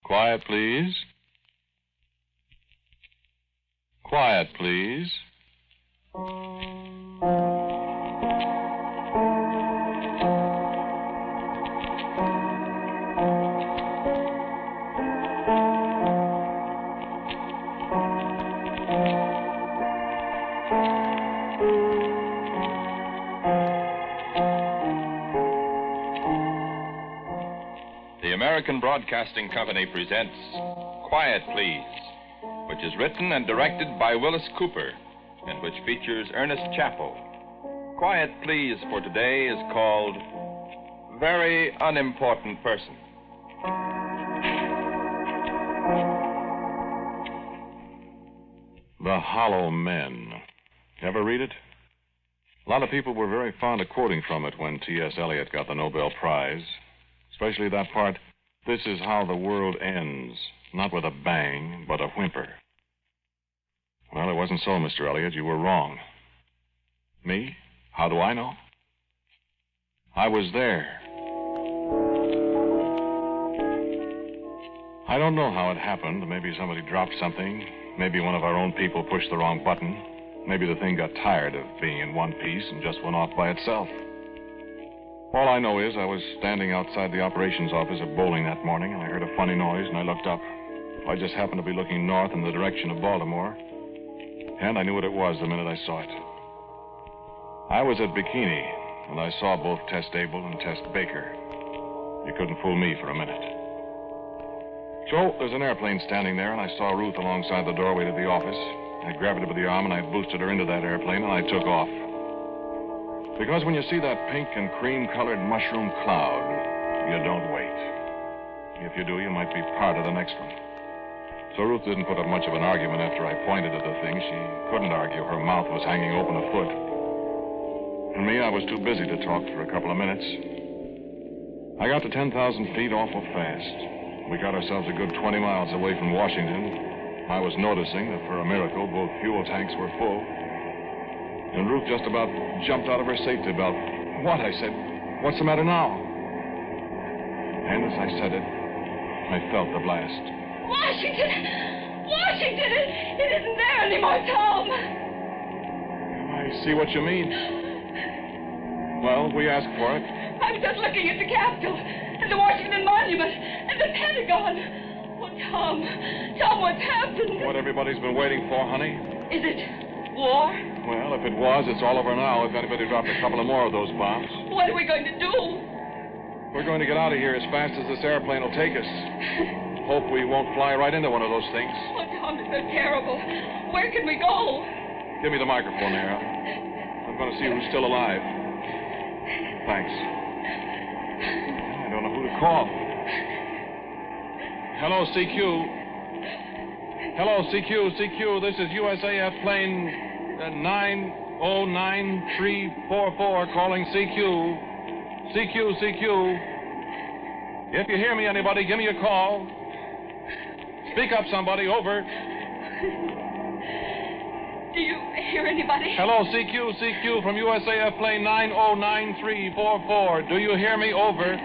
Quiet, please. Quiet, please. The American Broadcasting Company presents Quiet, Please, which is written and directed by Willis Cooper, and which features Ernest Chappell. Quiet, Please for today is called Very Unimportant Person. The Hollow Men. Ever read it? A lot of people were very fond of quoting from it when T.S. Eliot got the Nobel Prize. Especially that part, "This is how the world ends, not with a bang, but a whimper." Well, it wasn't so, Mr. Eliot. You were wrong. Me? How do I know? I was there. I don't know how it happened. Maybe somebody dropped something. Maybe one of our own people pushed the wrong button. Maybe the thing got tired of being in one piece and just went off by itself. All I know is I was standing outside the operations office at bowling that morning, and I heard a funny noise, and I looked up. I just happened to be looking north in the direction of Baltimore, and I knew what it was the minute I saw it. I was at Bikini, and I saw both Test Abel and Test Baker. You couldn't fool me for a minute. So there's an airplane standing there, and I saw Ruth alongside the doorway to the office. I grabbed her by the arm, and I boosted her into that airplane, and I took off. Because when you see that pink and cream-colored mushroom cloud, you don't wait. If you do, you might be part of the next one. So Ruth didn't put up much of an argument after I pointed at the thing. She couldn't argue. Her mouth was hanging open a foot. And me, I was too busy to talk for a couple of minutes. I got to 10,000 feet awful fast. We got ourselves a good 20 miles away from Washington. I was noticing that for a miracle, both fuel tanks were full. And Ruth just about jumped out of her safety belt. "What?" I said. "What's the matter now?" And as I said it, I felt the blast. Washington! Washington! It isn't there anymore, Tom! I see what you mean. Well, we asked for it. I was just looking at the Capitol, and the Washington Monument, and the Pentagon. Oh, Tom, what's happened? What everybody's been waiting for, honey. Is it war? Well, if it was, it's all over now. If anybody dropped a couple of more of those bombs. What are we going to do? We're going to get out of here as fast as this airplane will take us. Hope we won't fly right into one of those things. Oh, Tom, it's so terrible. Where can we go? Give me the microphone there. I'm going to see who's still alive. Thanks. I don't know who to call. Hello, CQ. Hello, CQ. This is USAF plane 909344 calling CQ. CQ. If you hear me, anybody, give me a call. Speak up, somebody. Over. Do you hear anybody? Hello, CQ from USAF plane 909344. Do you hear me? Over.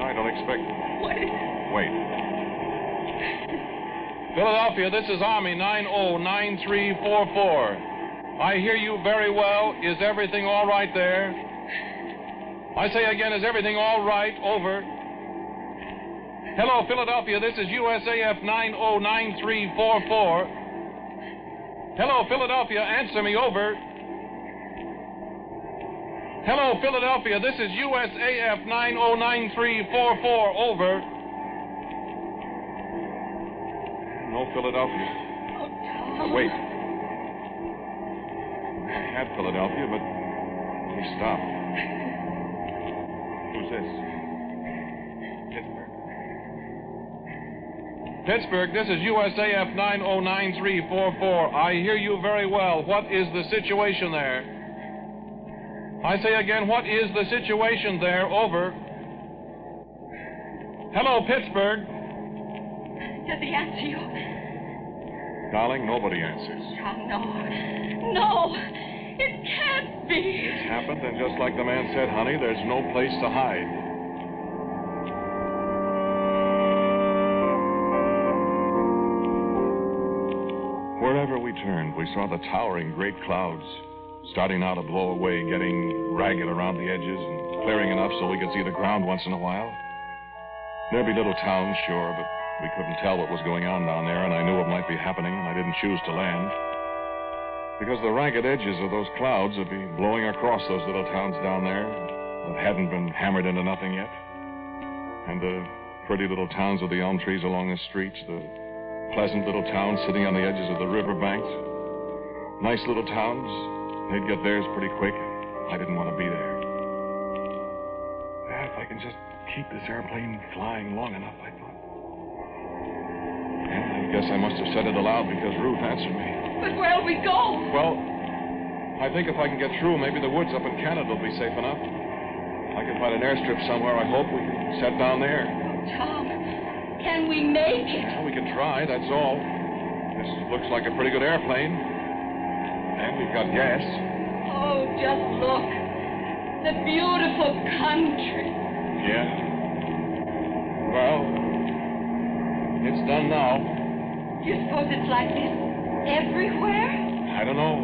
I don't expect... What is it? Wait. Philadelphia, this is Army 909344. I hear you very well. Is everything all right there? I say again, is everything all right? Over. Hello, Philadelphia, this is USAF 909344. Hello, Philadelphia, answer me. Over. Hello, Philadelphia, this is USAF 909344. Over. No Philadelphia. Oh, Tom. Wait. I had Philadelphia, but he stopped. Who's this? Pittsburgh, this is USAF 909344. I hear you very well. What is the situation there? I say again, what is the situation there? Over. Hello, Pittsburgh. Does he answer you? Darling, nobody answers. Tom, no. It can't be. It's happened, and just like the man said, honey, there's no place to hide. we turned, we saw the towering great clouds starting now to blow away, getting ragged around the edges and clearing enough so we could see the ground once in a while. There'd be little towns, sure, but we couldn't tell what was going on down there, and I knew what might be happening, and I didn't choose to land. Because the ragged edges of those clouds would be blowing across those little towns down there that hadn't been hammered into nothing yet. And the pretty little towns with the elm trees along the streets, the pleasant little towns sitting on the edges of the river banks. Nice little towns. They'd get theirs pretty quick. I didn't want to be there. If I can just keep this airplane flying long enough, I thought. And I guess I must have said it aloud because Ruth answered me. But where'll we go? Well, I think if I can get through, maybe the woods up in Canada will be safe enough. I can find an airstrip somewhere. I hope we can set down there. Oh, Tom, can we make it? Well, we can try, that's all. This looks like a pretty good airplane. And we've got gas. Oh, just look. The beautiful country. Yeah. Well, it's done now. Do you suppose it's like this everywhere? I don't know.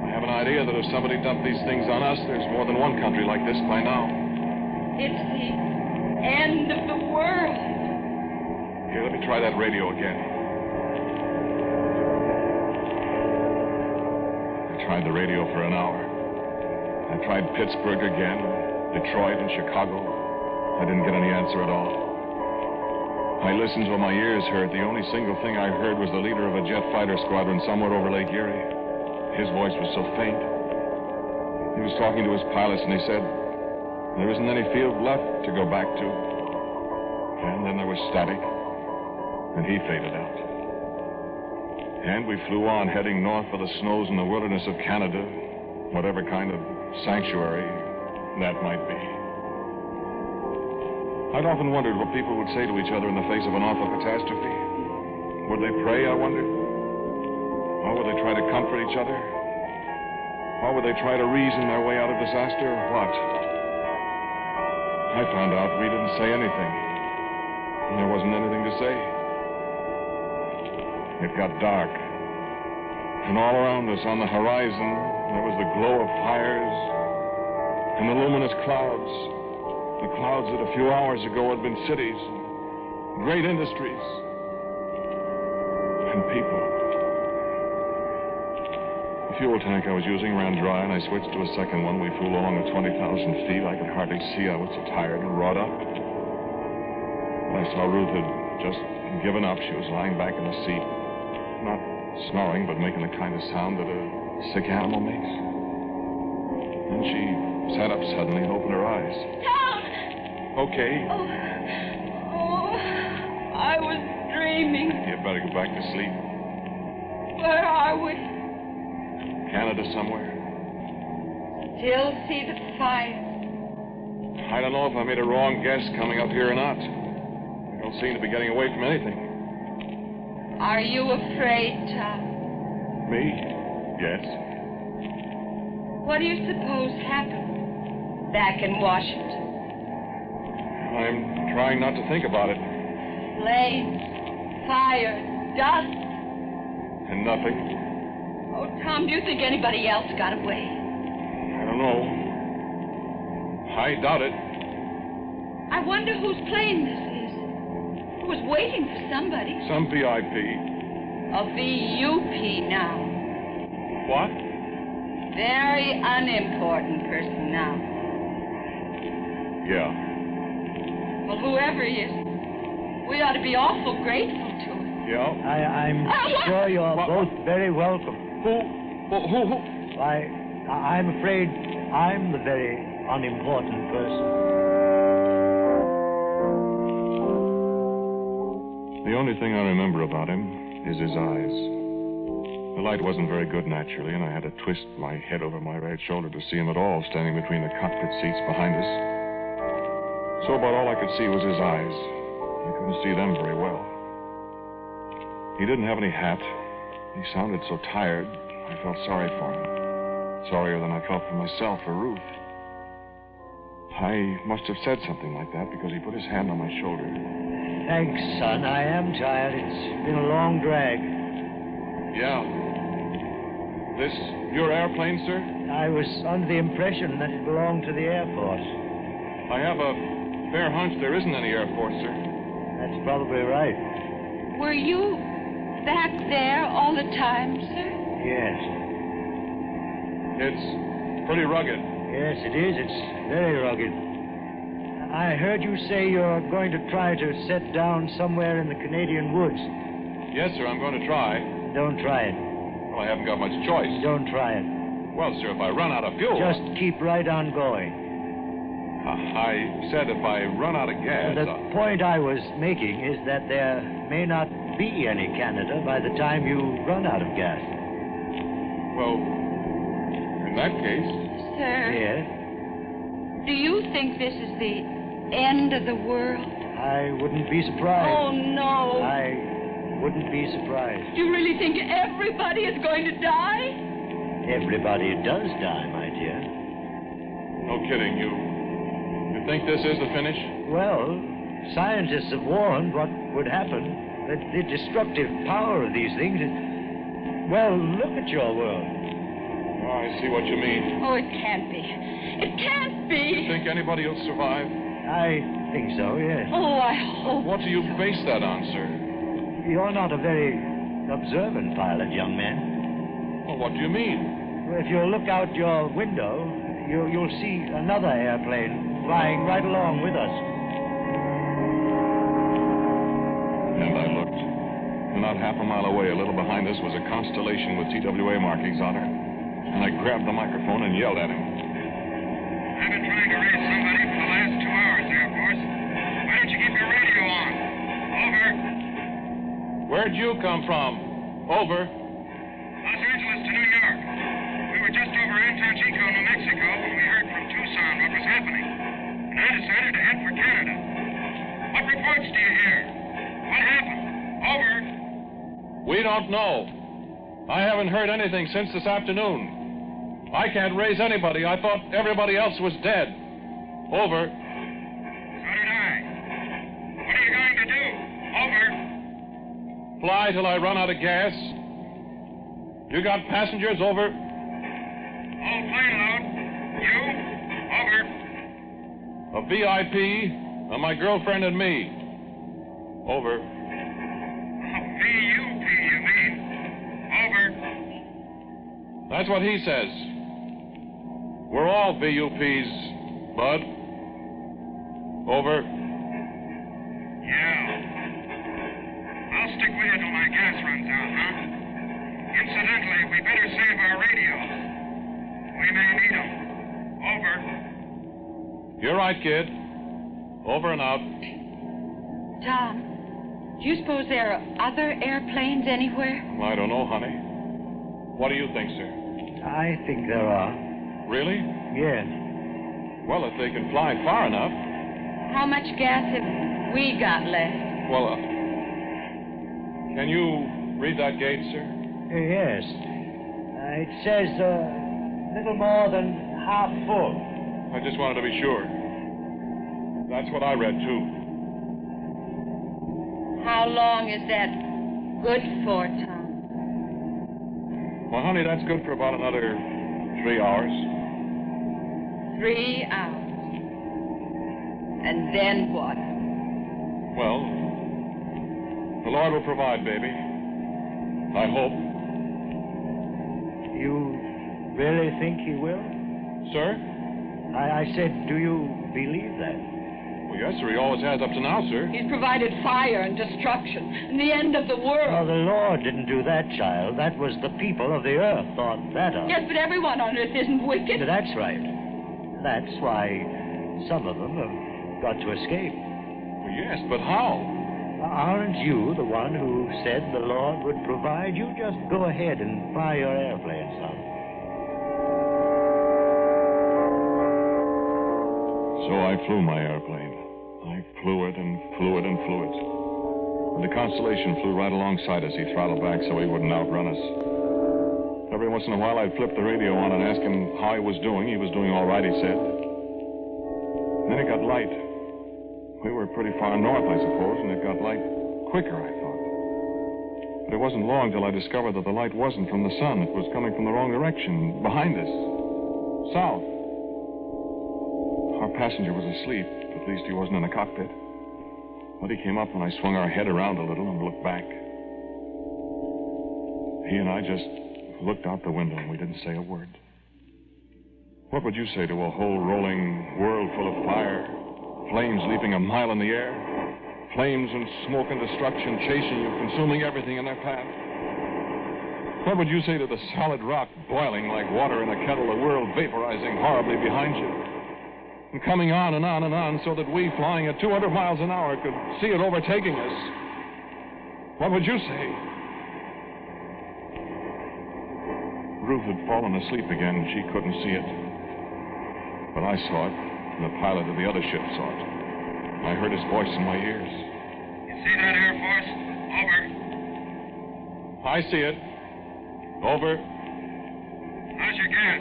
I have an idea that if somebody dumped these things on us, there's more than one country like this by now. It's the end of the world. Here, let me try that radio again. I tried the radio for an hour. I tried Pittsburgh again, Detroit and Chicago. I didn't get any answer at all. I listened till my ears hurt. The only single thing I heard was the leader of a jet fighter squadron somewhere over Lake Erie. His voice was so faint. He was talking to his pilots, and he said, there isn't any field left to go back to. And then there was static, and he faded out. And we flew on, heading north for the snows and the wilderness of Canada, whatever kind of sanctuary that might be. I'd often wondered what people would say to each other in the face of an awful catastrophe. Would they pray, I wondered? Or would they try to comfort each other? Or would they try to reason their way out of disaster, or what? I found out we didn't say anything. And there wasn't anything to say. It got dark. And all around us on the horizon, there was the glow of fires and the luminous clouds. The clouds that a few hours ago had been cities, great industries, and people. The fuel tank I was using ran dry, and I switched to a second one. We flew along at 20,000 feet. I could hardly see. I was so tired and wrought up. I saw Ruth had just given up. She was lying back in the seat, not snoring, but making the kind of sound that a sick animal makes. Then she sat up suddenly and opened her eyes. Tom! Okay. Oh, I was dreaming. You'd better go back to sleep. Where are we? Canada somewhere. Still see the fire. I don't know if I made a wrong guess coming up here or not. I don't seem to be getting away from anything. Are you afraid, Tom? Me? Yes. What do you suppose happened back in Washington? I'm trying not to think about it. Flames, fire, dust. And nothing. Oh, Tom, do you think anybody else got away? I don't know. I doubt it. I wonder whose plane this is. It was waiting for somebody. Some VIP. A VUP now. What? Very unimportant person now. Yeah. Well, whoever he is, we ought to be awful grateful to him. Yeah? I'm sure you're both very welcome. Who? I'm afraid I'm the very unimportant person. The only thing I remember about him is his eyes. The light wasn't very good naturally, and I had to twist my head over my right shoulder to see him at all, standing between the cockpit seats behind us. So about all I could see was his eyes. I couldn't see them very well. He didn't have any hat. He sounded so tired, I felt sorry for him. Sorrier than I felt for myself or Ruth. I must have said something like that because he put his hand on my shoulder. Thanks, son. I am tired. It's been a long drag. Yeah. This your airplane, sir? I was under the impression that it belonged to the Air Force. I have a fair hunch there isn't any Air Force, sir. That's probably right. Were you back there all the time, sir? Yes. It's pretty rugged. Yes, it is. It's very rugged. I heard you say you're going to try to set down somewhere in the Canadian woods. Yes, sir, I'm going to try. Don't try it. Well, I haven't got much choice. Don't try it. Well, sir, if I run out of fuel... Just keep right on going. I said if I run out of gas... The point I was making is that there may not be any Canada by the time you run out of gas. Well, in that case... Sir, Yes? do you think this is the end of the world? I wouldn't be surprised. Oh, no. I wouldn't be surprised. Do you really think everybody is going to die? Everybody does die, my dear. No kidding, you think this is the finish? Well, scientists have warned what would happen. The destructive power of these things is... Well, look at your world. Oh, I see what you mean. Oh, it can't be. It can't be. You think anybody will survive? I think so, yes. Oh, I hope. What do you base that on, sir? You're not a very observant pilot, young man. Well, what do you mean? Well, if you'll look out your window, you'll see another airplane flying right along with us. And I looked. And not half a mile away, a little behind us, was a constellation with TWA markings on her. And I grabbed the microphone and yelled at him. I've been trying to raise somebody for the last 2 hours, Air Force. Why don't you keep your radio on? Over. Where'd you come from? Over. Los Angeles to New York. We were just over Chico, New Mexico, when we heard from Tucson what was happening. And I decided to head for Canada. What reports do you hear? What happened? Over. We don't know. I haven't heard anything since this afternoon. I can't raise anybody. I thought everybody else was dead. Over. So did I. What are you going to do? Over. Fly till I run out of gas. You got passengers? Over. All plane load. You? Over. A VIP, my girlfriend and me. Over. VUP, you mean? Over. That's what he says. We're all VUPs, Bud. Over. Yeah. I'll stick with you till my gas runs out, huh? Incidentally, we better save our radios. We may need them. Over. You're right, kid. Over and out. Tom, do you suppose there are other airplanes anywhere? I don't know, honey. What do you think, sir? I think there are. Really? Yes. Well, if they can fly far enough. How much gas have we got left? Well, can you read that gauge, sir? Yes. It says little more than half full. I just wanted to be sure. That's what I read, too. How long is that good for, Tom? Well, honey, that's good for about another 3 hours. 3 hours. And then what? Well, the Lord will provide, baby. I hope. You really think he will? Sir? I said, do you believe that? Well, yes, sir. He always has up to now, sir. He's provided fire and destruction and the end of the Well, world. the Lord didn't do that, child. That was the people of the earth thought that of. Yes, but everyone on earth isn't wicked. That's right. That's why some of them have got to escape. Well, yes, but how? Aren't you the one who said the Lord would provide? You just go ahead and fly your airplane, son. So I flew my airplane. I flew it and flew it and flew it. And the Constellation flew right alongside us. He throttled back so he wouldn't outrun us. Every once in a while, I'd flip the radio on and ask him how he was doing. He was doing all right, he said. And then it got light. We were pretty far north, I suppose, and it got light quicker, I thought. But it wasn't long till I discovered that the light wasn't from the sun. It was coming from the wrong direction, behind us. South. Our passenger was asleep. At least he wasn't in the cockpit. But he came up when I swung our head around a little and looked back. He and I just looked out the window and we didn't say a word. What would you say to a whole rolling world full of fire, flames leaping a mile in the air, flames and smoke and destruction chasing you, consuming everything in their path? What would you say to the solid rock boiling like water in a kettle, the world vaporizing horribly behind you, and coming on and on and on so that we, flying at 200 miles an hour, could see it overtaking us? What would you say? Ruth had fallen asleep again, and she couldn't see it. But I saw it, and the pilot of the other ship saw it. I heard his voice in my ears. You see that, Air Force? Over. I see it. Over. How's your gas?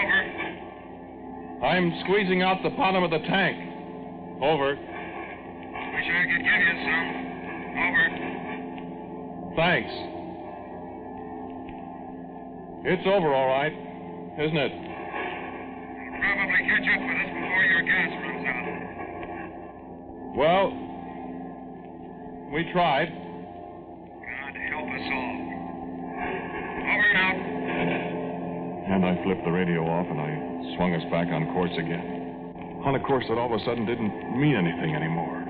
Over. I'm squeezing out the bottom of the tank. Over. Wish I could give you some. Over. Thanks. It's over all right, isn't it? You'll probably catch up with us before your gas runs out. Well, we tried. God help us all. Over and out. And I flipped the radio off and I swung us back on course again. On a course that all of a sudden didn't mean anything anymore.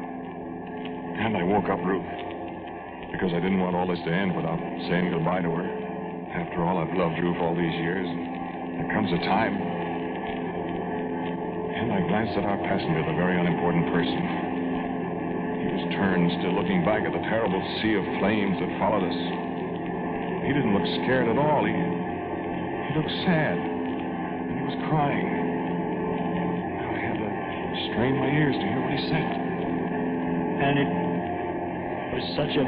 And I woke up Ruth. Because I didn't want all this to end without saying goodbye to her. After all, I've loved Ruth all these years. There comes a time. And I glanced at our passenger, the very unimportant person. He was turned, still looking back at the terrible sea of flames that followed us. He didn't look scared at all. He looked sad. And he was crying. I had to strain my ears to hear what he said. And it was such a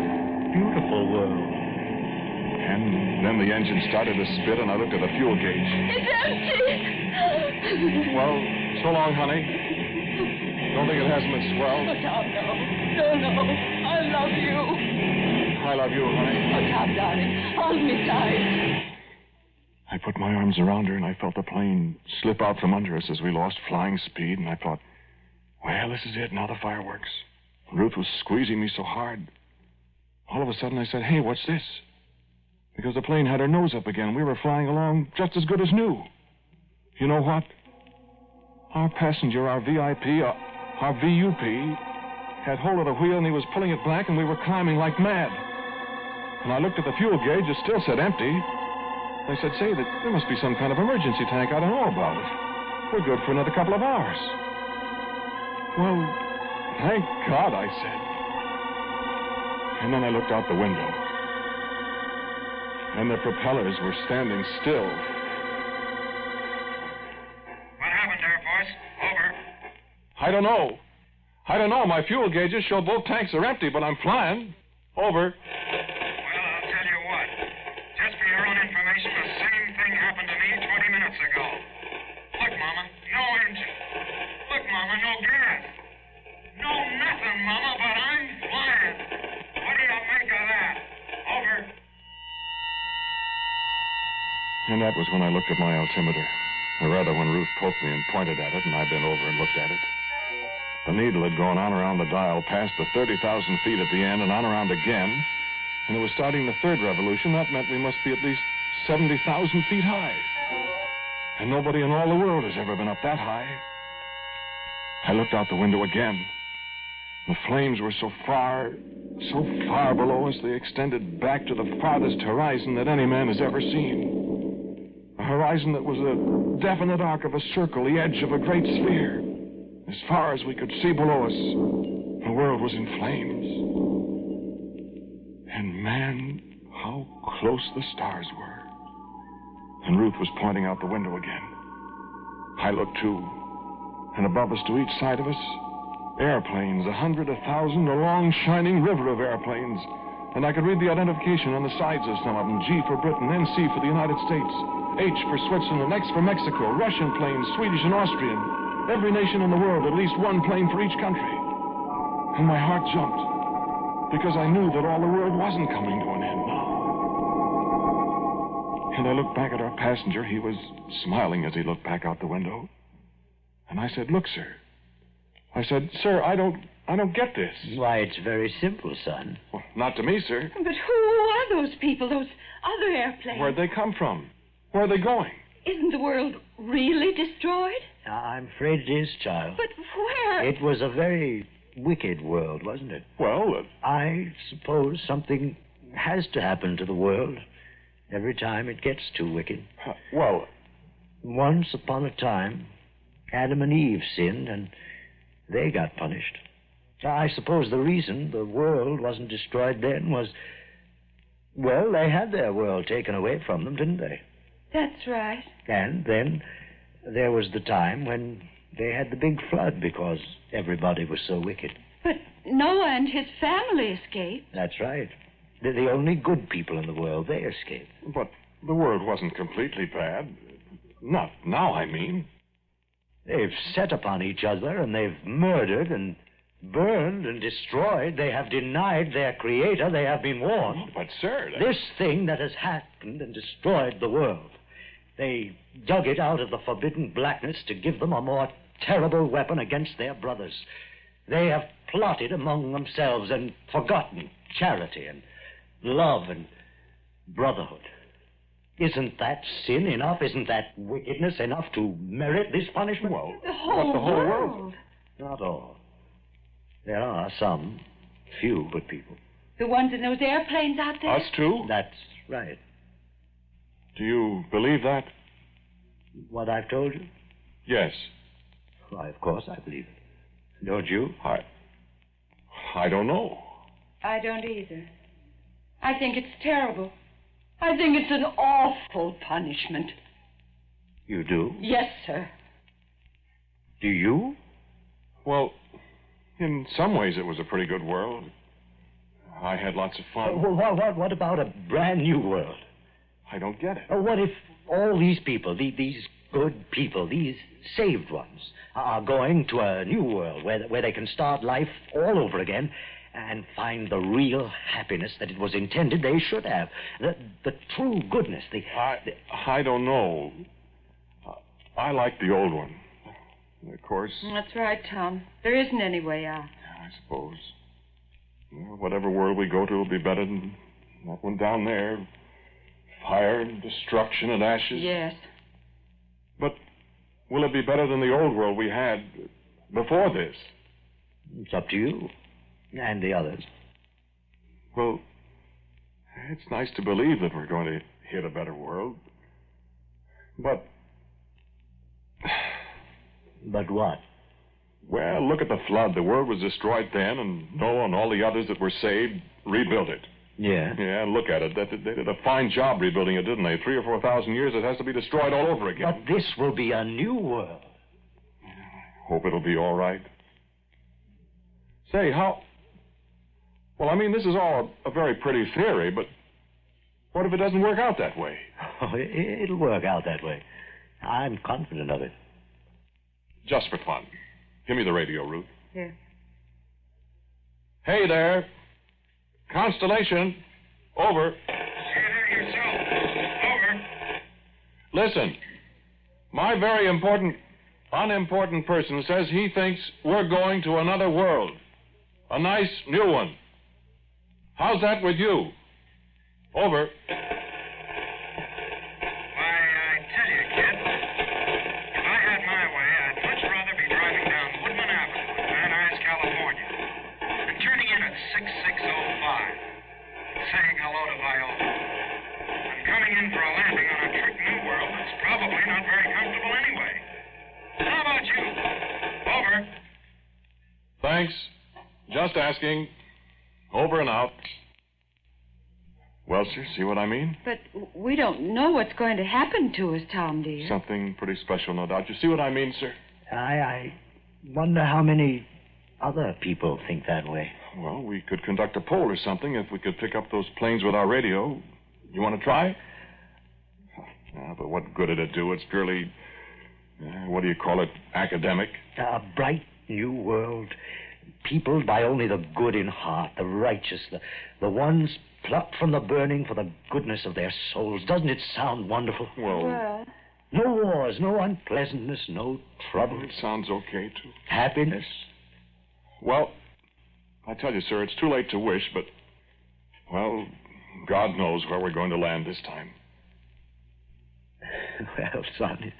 beautiful world. And then the engine started to spit, and I looked at the fuel gauge. It's empty. Well, so long, honey. Don't think it hasn't been swelled. Oh, Tom, no. I love you. I love you, honey. Oh, Tom, darling, hold me tight. I put my arms around her, and I felt the plane slip out from under us as we lost flying speed, and I thought, well, this is it, now the fireworks. Ruth was squeezing me so hard. All of a sudden, I said, hey, what's this? Because the plane had her nose up again. We were flying along just as good as new. You know what? Our passenger, our VIP, our VUP, had hold of the wheel and he was pulling it back and we were climbing like mad. And I looked at the fuel gauge. It still said empty. I said, say, there must be some kind of emergency tank. I don't know about it. We're good for another couple of hours. Well, thank God, I said. And then I looked out the window. And the propellers were standing still. What happened, Air Force? Over. I don't know. My fuel gauges show both tanks are empty, but I'm flying. Over. Well, I'll tell you what. Just for your own information, the same thing happened to me 20 minutes ago. Look, Mama, no engine. Look, Mama, no gas. No nothing, Mama, but I'm flying. What do you make of that? Over. And that was when I looked at my altimeter. Or rather, when Ruth poked me and pointed at it, and I bent over and looked at it. The needle had gone on around the dial, past the 30,000 feet at the end, and on around again. And it was starting the third revolution. That meant we must be at least 70,000 feet high. And nobody in all the world has ever been up that high. I looked out the window again. The flames were so far below us, they extended back to the farthest horizon that any man has ever seen. A horizon that was a definite arc of a circle, the edge of a great sphere. As far as we could see below us, the world was in flames. And man, how close the stars were. And Ruth was pointing out the window again. I looked too. And above us, to each side of us, airplanes, 100, 1,000, a long, shining river of airplanes. And I could read the identification on the sides of some of them. G for Britain, NC for the United States, H for Switzerland, X for Mexico, Russian planes, Swedish and Austrian. Every nation in the world, at least one plane for each country. And my heart jumped. Because I knew that all the world wasn't coming to an end now. And I looked back at our passenger. He was smiling as he looked back out the window. And I said, "Look, sir." I said, "Sir, I don't get this." Why, it's very simple, son. Well, not to me, sir. But who are those people, those other airplanes? Where'd they come from? Where are they going? Isn't the world really destroyed? I'm afraid it is, child. But where? It was a very wicked world, wasn't it? Well, I suppose something has to happen to the world every time it gets too wicked. well, Once upon a time, Adam and Eve sinned, and they got punished. I suppose the reason the world wasn't destroyed then was, well, they had their world taken away from them, didn't they? That's right. And then there was the time when they had the big flood because everybody was so wicked. But Noah and his family escaped. That's right. They're the only good people in the world. They escaped. but the world wasn't completely bad. Not now, I mean. They've set upon each other, and they've murdered and burned and destroyed. They have denied their creator. They have been warned. But, sir... This thing that has happened and destroyed the world, they dug it out of the forbidden blackness to give them a more terrible weapon against their brothers. They have plotted among themselves and forgotten charity and love and brotherhood. Isn't that sin enough? Isn't that wickedness enough to merit this punishment? Well, The whole, the whole world. Not all. There are some few good people. The ones in those airplanes out there? Us too? That's right. Do you believe that? What I've told you? Yes. Why, of course I believe it. Don't you? I don't know. I don't either. I think it's terrible. I think it's an awful punishment. You do? Yes, sir. Do you? Well, in some ways it was a pretty good world. I had lots of fun. What about a brand new world? I don't get it. What if all these people, these good people, these saved ones, are going to a new world where they can start life all over again and find the real happiness that it was intended they should have, the true goodness, I don't know. I like the old one. Of course. That's right, Tom. There isn't any way out. I suppose. Well, whatever world we go to will be better than that one down there. Fire and destruction and ashes. Yes. But will it be better than the old world we had before this? It's up to you and the others. Well, it's nice to believe that we're going to hit a better world. But... But what? Well, look at the flood. The world was destroyed then, and Noah and all the others that were saved rebuilt it. Yeah? Yeah, look at it. They did a fine job rebuilding it, didn't they? 3,000 or 4,000 years, it has to be destroyed all over again. But this will be a new world. Hope it'll be all right. Say, how... Well, I mean, this is all a very pretty theory, but what if it doesn't work out that way? Oh, it'll work out that way. I'm confident of it. Just for fun. Give me the radio, Ruth. Here. Hey there. Constellation. Over. See there yourself. Over. Listen. My very unimportant person says he thinks we're going to another world. A nice new one. How's that with you? Over. Saying hello to Viola. I'm coming in for a landing on a trick new world that's probably not very comfortable anyway. How about you? Over. Thanks. Just asking. Over and out. Well, sir, see what I mean? But we don't know what's going to happen to us, Tom, dear. Something pretty special, no doubt. You see what I mean, sir? I wonder how many other people think that way. Well, we could conduct a poll or something if we could pick up those planes with our radio. You want to try? But what good did it do? It's purely, what do you call it, academic. A bright new world peopled by only the good in heart, the righteous, the ones plucked from the burning for the goodness of their souls. Doesn't it sound wonderful? Well, no wars, no unpleasantness, no trouble. it sounds okay, too. Happiness. Well, I tell you, sir, it's too late to wish, but, well, God knows where we're going to land this time. Well, son,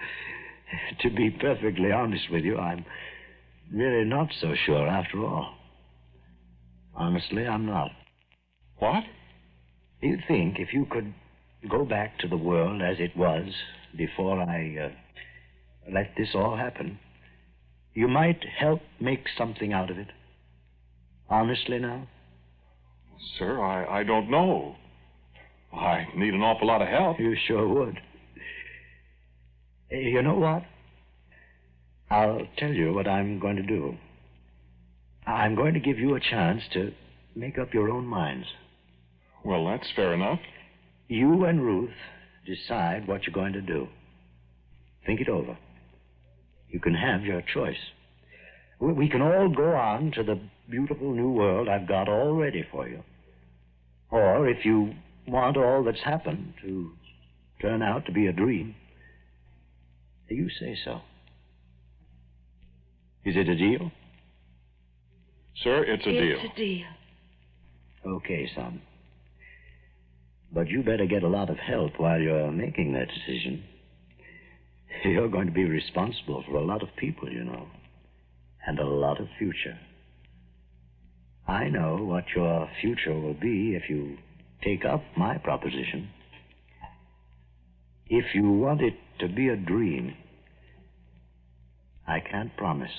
to be perfectly honest with you, I'm really not so sure after all. Honestly, I'm not. What? You think if you could go back to the world as it was before I let this all happen, you might help make something out of it? Honestly now? Sir, I don't know. I need an awful lot of help. You sure would. You know what? I'll tell you what I'm going to do. I'm going to give you a chance to make up your own minds. Well, that's fair enough. You and Ruth decide what you're going to do. Think it over. You can have your choice. We can all go on to the beautiful new world I've got all ready for you. Or if you want all that's happened to turn out to be a dream, you say so. Is it a deal? Sir, it's a deal. It's a deal. Okay, son. But you better get a lot of help while you're making that decision. You're going to be responsible for a lot of people, you know, and a lot of future. I know what your future will be if you take up my proposition. If you want it to be a dream, I can't promise.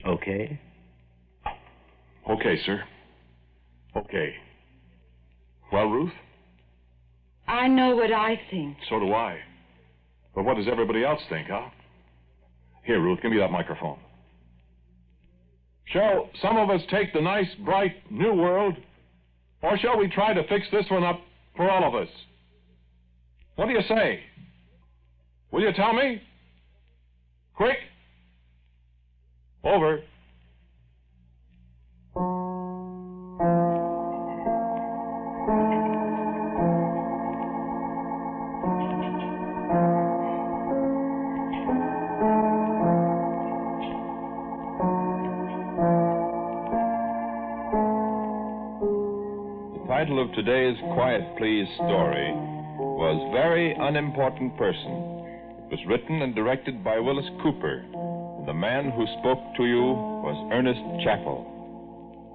Okay? Okay, sir. Okay. Well, Ruth? I know what I think. So do I. But what does everybody else think, huh? Here, Ruth, give me that microphone. Shall some of us take the nice, bright, new world, or shall we try to fix this one up for all of us? What do you say? Will you tell me? Quick. Over. The title of today's Quiet Please story was Very Unimportant Person. It was written and directed by Willis Cooper. And the man who spoke to you was Ernest Chappell.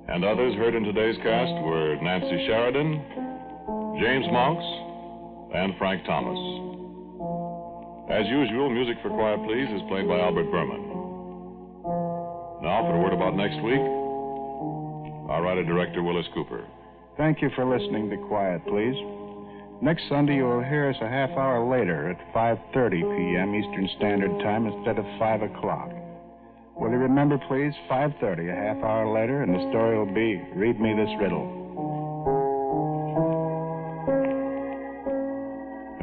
And others heard in today's cast were Nancy Sheridan, James Monks, and Frank Thomas. As usual, music for Quiet Please is played by Albert Berman. Now for a word about next week, our writer-director Willis Cooper. Thank you for listening to Quiet Please. Next Sunday, you will hear us a half hour later at 5:30 p.m. Eastern Standard Time instead of 5 o'clock. Will you remember, please, 5:30, a half hour later, and the story will be Read Me This Riddle.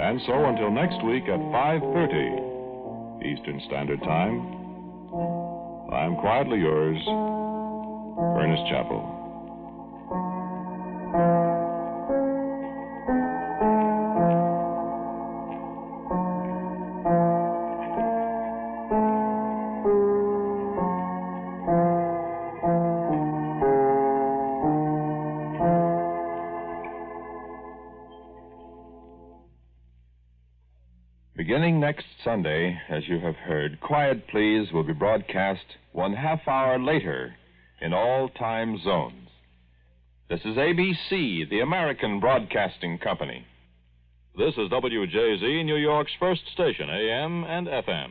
And so until next week at 5:30 Eastern Standard Time, I'm quietly yours, Ernest Chappell. Beginning next Sunday, as you have heard, Quiet Please will be broadcast 1/2 hour later in all time zones. This is ABC, the American Broadcasting Company. This is WJZ, New York's first station, AM and FM.